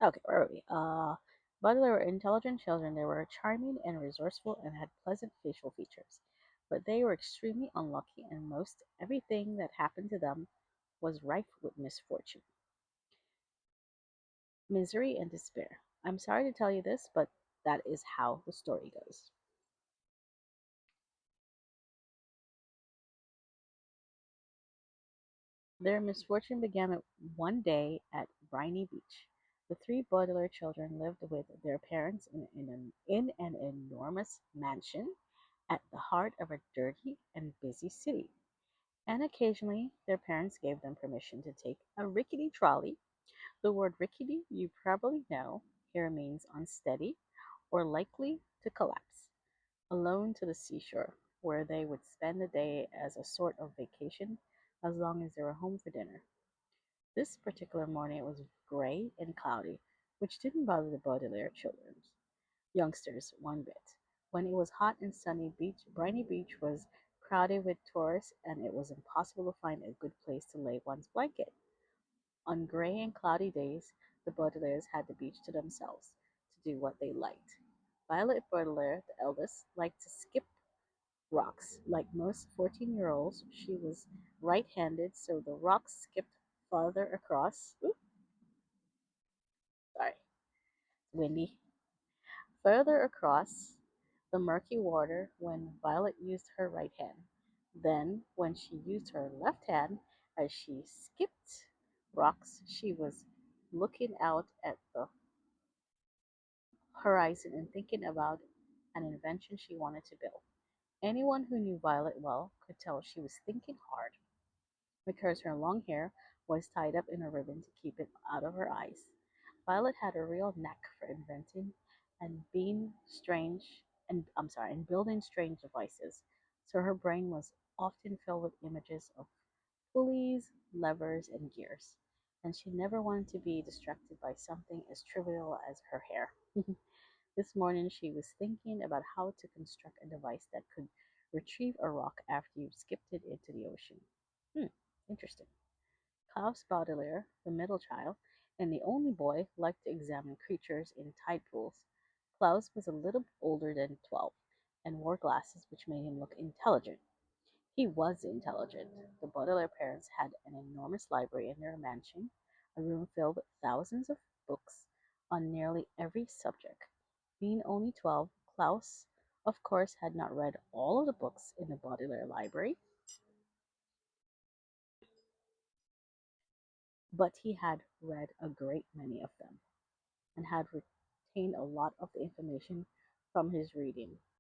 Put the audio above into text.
Okay, where were we? But they were intelligent children. They were charming and resourceful and had pleasant facial features. But they were extremely unlucky, and most everything that happened to them was rife with misfortune, misery, and despair. I'm sorry to tell you this, but that is how the story goes. Their misfortune began one day at Briny Beach. The three Baudelaire children lived with their parents in an enormous mansion at the heart of a dirty and busy city. And occasionally, their parents gave them permission to take a rickety trolley. The word rickety, you probably know, here means unsteady or likely to collapse, alone to the seashore, where they would spend the day as a sort of vacation as long as they were home for dinner. This particular morning it was gray and cloudy, which didn't bother the Baudelaire children, youngsters one bit. When it was hot and sunny, Briny Beach was crowded with tourists, and it was impossible to find a good place to lay one's blanket. On gray and cloudy days, the Baudelaires had the beach to themselves to do what they liked. Violet Baudelaire, the eldest, liked to skip rocks. Like most 14-year-olds, she was right-handed, so the rocks skipped farther across. Oops, sorry, windy. Further across the murky water when Violet used her right hand. Then, when she used her left hand as she skipped rocks, she was looking out at the horizon and thinking about an invention she wanted to build. Anyone who knew Violet well could tell she was thinking hard, because her long hair was tied up in a ribbon to keep it out of her eyes. Violet had a real knack for inventing and being strange and building strange devices, so her brain was often filled with images of pulleys, levers, and gears, and she never wanted to be distracted by something as trivial as her hair. This morning she was thinking about how to construct a device that could retrieve a rock after you skipped it into the ocean. Hmm, interesting. Klaus Baudelaire, the middle child, and the only boy, liked to examine creatures in tide pools. Klaus was a little older than 12 and wore glasses which made him look intelligent. He was intelligent. The Baudelaire parents had an enormous library in their mansion, a room filled with thousands of books on nearly every subject. Being only 12, Klaus, of course, had not read all of the books in the Baudelaire library, but he had read a great many of them and had retained a lot of the information from his reading.